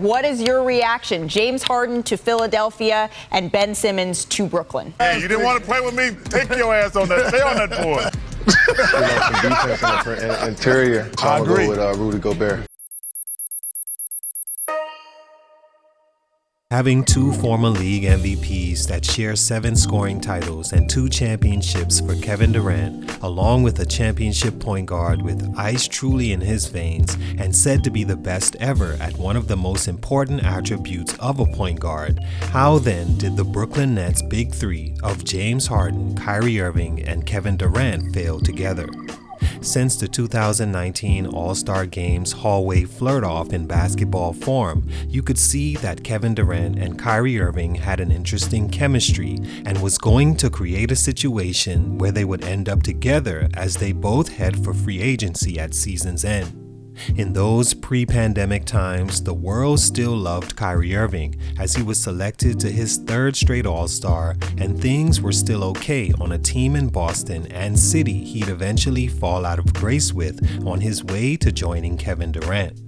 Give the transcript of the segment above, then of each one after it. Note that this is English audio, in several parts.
What is your reaction? James Harden to Philadelphia and Ben Simmons to Brooklyn. Hey, you didn't want to play with me? Take your ass on that. Stay on that board. Some defense in the interior. So I'm going to go with Rudy Gobert. Having two former league MVPs that share 7 scoring titles and 2 championships for Kevin Durant, along with a championship point guard with ice truly in his veins and said to be the best ever at one of the most important attributes of a point guard, how then did the Brooklyn Nets Big Three of James Harden, Kyrie Irving, and Kevin Durant fail together? Since the 2019 All-Star Games hallway flirt-off in basketball form, you could see that Kevin Durant and Kyrie Irving had an interesting chemistry and was going to create a situation where they would end up together as they both head for free agency at season's end. In those pre-pandemic times, the world still loved Kyrie Irving as he was selected to his 3rd straight All-Star, and things were still okay on a team in Boston and city he'd eventually fall out of grace with on his way to joining Kevin Durant.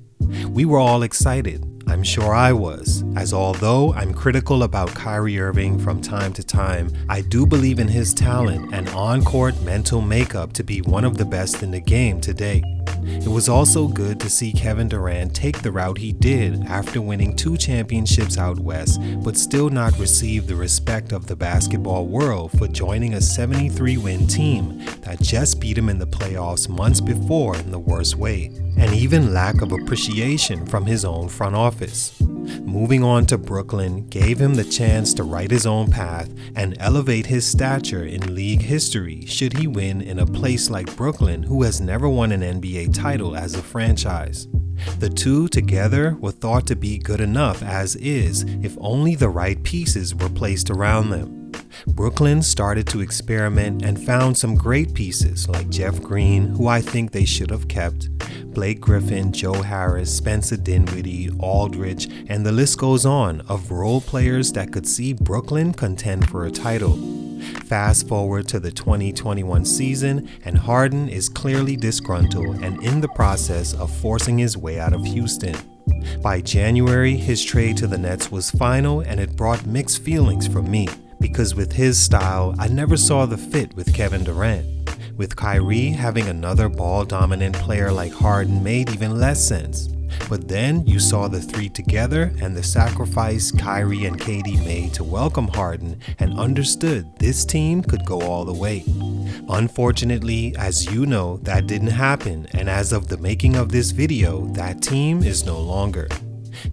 We were all excited. I'm sure I was, as although I'm critical about Kyrie Irving from time to time, I do believe in his talent and on-court mental makeup to be one of the best in the game today. It was also good to see Kevin Durant take the route he did after winning 2 championships out west, but still not receive the respect of the basketball world for joining a 73-win team that just beat him in the playoffs months before in the worst way, and even lack of appreciation from his own front office. Moving on to Brooklyn gave him the chance to write his own path and elevate his stature in league history should he win in a place like Brooklyn, who has never won an NBA title as a franchise. The two together were thought to be good enough as is if only the right pieces were placed around them. Brooklyn started to experiment and found some great pieces like Jeff Green, who I think they should have kept, Blake Griffin, Joe Harris, Spencer Dinwiddie, Aldridge, and the list goes on of role players that could see Brooklyn contend for a title. Fast forward to the 2021 season, and Harden is clearly disgruntled and in the process of forcing his way out of Houston. By January, his trade to the Nets was final, and it brought mixed feelings from me, because with his style, I never saw the fit with Kevin Durant. With Kyrie, having another ball-dominant player like Harden made even less sense. But then you saw the three together and the sacrifice Kyrie and KD made to welcome Harden and understood this team could go all the way. Unfortunately, as you know, that didn't happen, and as of the making of this video, that team is no longer.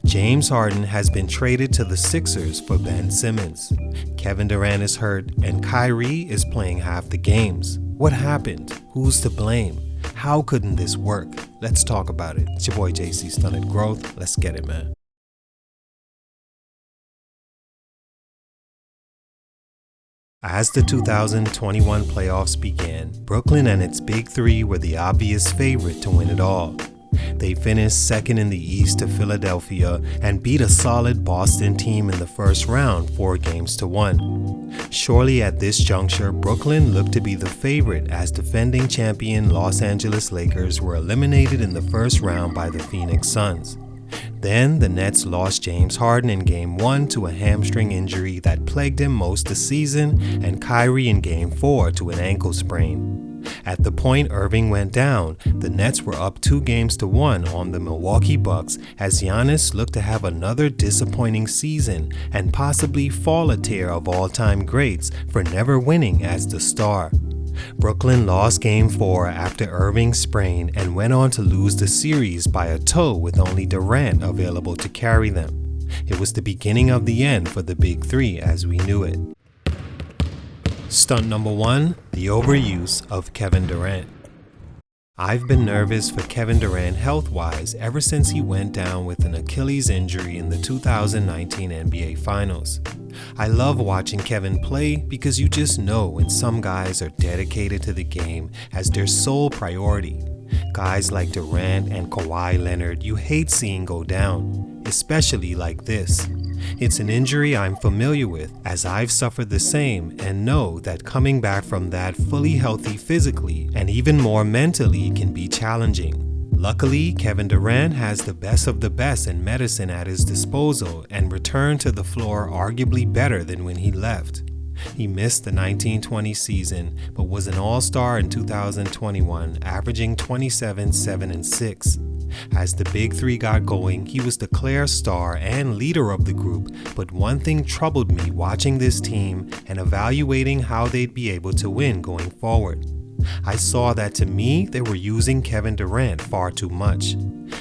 James Harden has been traded to the Sixers for Ben Simmons. Kevin Durant is hurt and Kyrie is playing half the games. What happened? Who's to blame? How couldn't this work? Let's talk about it. It's your boy JC, Stunted Growth. Let's get it, man. As the 2021 playoffs began, Brooklyn and its Big Three were the obvious favorite to win it all. They finished second in the East to Philadelphia and beat a solid Boston team in the first round 4-1. Surely at this juncture, Brooklyn looked to be the favorite as defending champion Los Angeles Lakers were eliminated in the first round by the Phoenix Suns. Then the Nets lost James Harden in Game 1 to a hamstring injury that plagued him most of the season, and Kyrie in Game 4 to an ankle sprain. At the point Irving went down, the Nets were up 2-1 on the Milwaukee Bucks as Giannis looked to have another disappointing season and possibly fall a tier of all-time greats for never winning as the star. Brooklyn lost Game 4 after Irving sprained and went on to lose the series by a toe with only Durant available to carry them. It was the beginning of the end for the Big Three as we knew it. Stunt number 1, the overuse of Kevin Durant. I've been nervous for Kevin Durant health-wise ever since he went down with an Achilles injury in the 2019 NBA Finals. I love watching Kevin play because you just know when some guys are dedicated to the game as their sole priority. Guys like Durant and Kawhi Leonard you hate seeing go down, especially like this. It's an injury I'm familiar with as I've suffered the same and know that coming back from that fully healthy physically and even more mentally can be challenging. Luckily, Kevin Durant has the best of the best in medicine at his disposal and returned to the floor arguably better than when he left. He missed the 1920 season, but was an all-star in 2021, averaging 27, 7, and 6. As the Big Three got going, he was the clear star and leader of the group, but one thing troubled me watching this team and evaluating how they'd be able to win going forward. I saw that to me, they were using Kevin Durant far too much.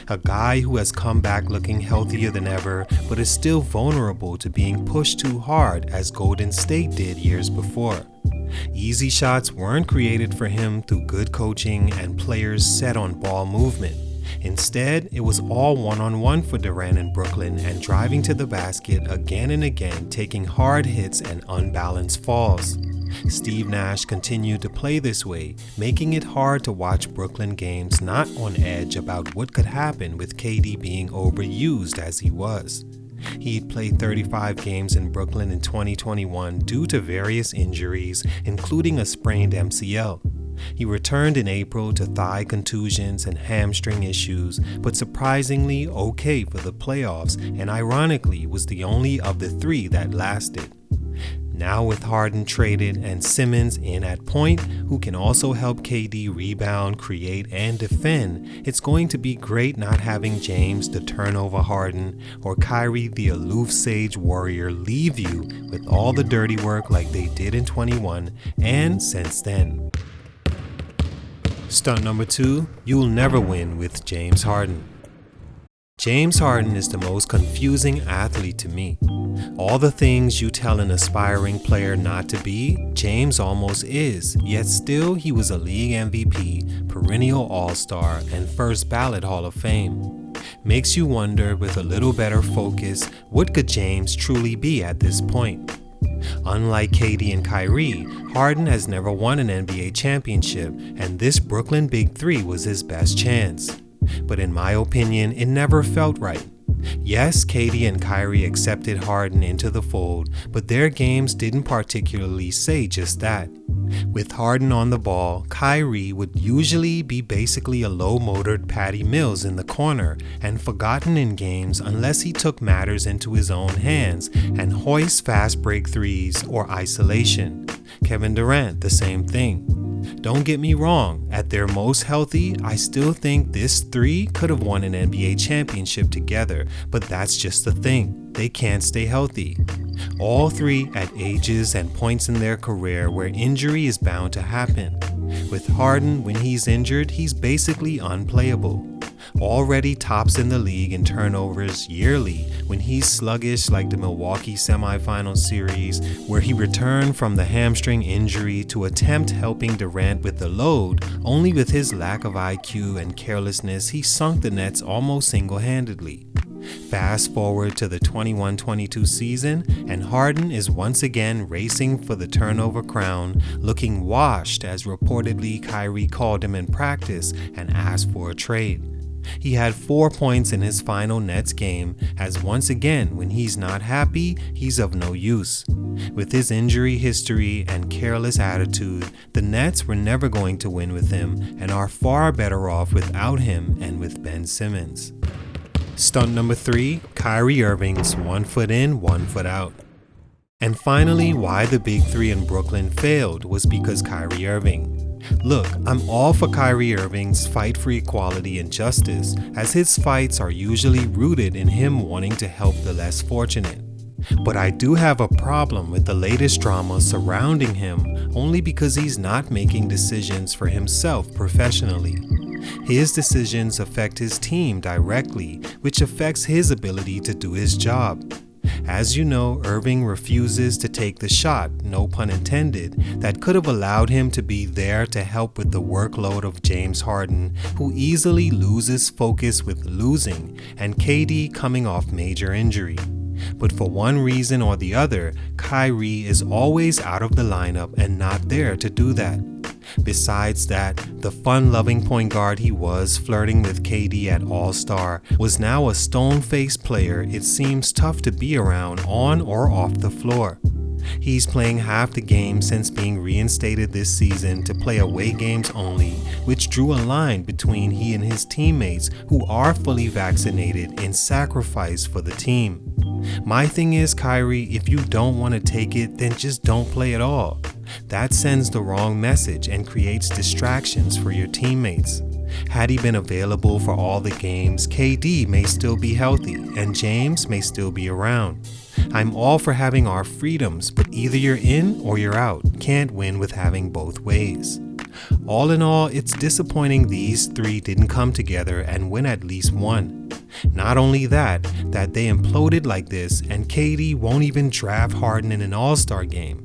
A guy who has come back looking healthier than ever, but is still vulnerable to being pushed too hard as Golden State did years before. Easy shots weren't created for him through good coaching and players set on ball movement. Instead, it was all one-on-one for Durant in Brooklyn and driving to the basket again and again, taking hard hits and unbalanced falls. Steve Nash continued to play this way, making it hard to watch Brooklyn games not on edge about what could happen with KD being overused as he was. He'd played 35 games in Brooklyn in 2021 due to various injuries, including a sprained MCL. He returned in April to thigh contusions and hamstring issues, but surprisingly okay for the playoffs and ironically was the only of the three that lasted. Now with Harden traded and Simmons in at point, who can also help KD rebound, create, and defend, it's going to be great not having James the turnover Harden or Kyrie the aloof sage warrior leave you with all the dirty work like they did in 21 and since then. Stunt number 2, you'll never win with James Harden. James Harden is the most confusing athlete to me. All the things you tell an aspiring player not to be, James almost is, yet still he was a league MVP, perennial all-star, and first ballot Hall of Fame. Makes you wonder with a little better focus, what could James truly be at this point? Unlike KD and Kyrie, Harden has never won an NBA championship, and this Brooklyn Big 3 was his best chance. But in my opinion, it never felt right. Yes, KD and Kyrie accepted Harden into the fold, but their games didn't particularly say just that. With Harden on the ball, Kyrie would usually be basically a low-motored Patty Mills in the corner and forgotten in games unless he took matters into his own hands and hoist fast break threes or isolation. Kevin Durant, the same thing. Don't get me wrong, at their most healthy, I still think this three could have won an NBA championship together, but that's just the thing, they can't stay healthy. All three at ages and points in their career where injury is bound to happen. With Harden, when he's injured, he's basically unplayable. Already tops in the league in turnovers yearly when he's sluggish like the Milwaukee semifinal series where he returned from the hamstring injury to attempt helping Durant with the load, only with his lack of IQ and carelessness he sunk the Nets almost single-handedly. Fast forward to the 21-22 season and Harden is once again racing for the turnover crown, looking washed as reportedly Kyrie called him in practice and asked for a trade. He had 4 points in his final Nets game, as once again, when he's not happy, he's of no use. With his injury history and careless attitude, the Nets were never going to win with him and are far better off without him and with Ben Simmons. Stunt number 3, Kyrie Irving's 1 foot in, 1 foot out. And finally, why the Big 3 in Brooklyn failed was because Kyrie Irving. Look, I'm all for Kyrie Irving's fight for equality and justice, as his fights are usually rooted in him wanting to help the less fortunate. But I do have a problem with the latest drama surrounding him only because he's not making decisions for himself professionally. His decisions affect his team directly, which affects his ability to do his job. As you know, Irving refuses to take the shot, no pun intended, that could have allowed him to be there to help with the workload of James Harden, who easily loses focus with losing, and KD coming off major injury. But for one reason or the other, Kyrie is always out of the lineup and not there to do that. Besides that, the fun-loving point guard he was flirting with KD at All-Star was now a stone-faced player it seems tough to be around on or off the floor. He's playing half the games since being reinstated this season to play away games only, which drew a line between he and his teammates who are fully vaccinated in sacrifice for the team. My thing is, Kyrie, if you don't want to take it, then just don't play at all. That sends the wrong message and creates distractions for your teammates. Had he been available for all the games, KD may still be healthy and James may still be around. I'm all for having our freedoms, but either you're in or you're out. Can't win with having both ways. All in all, it's disappointing these three didn't come together and win at least one. Not only that they imploded like this and KD won't even draft Harden in an all-star game.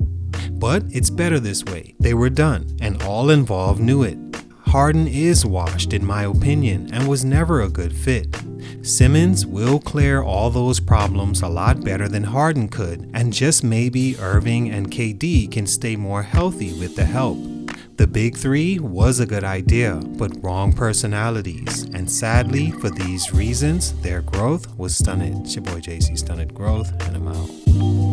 But it's better this way. They were done and all involved knew it. Harden is washed in my opinion and was never a good fit. Simmons will clear all those problems a lot better than Harden could, and just maybe Irving and KD can stay more healthy with the help. The big three was a good idea, but wrong personalities, and sadly for these reasons their growth was stunted. It's your boy JC, Stunted Growth, and I'm out.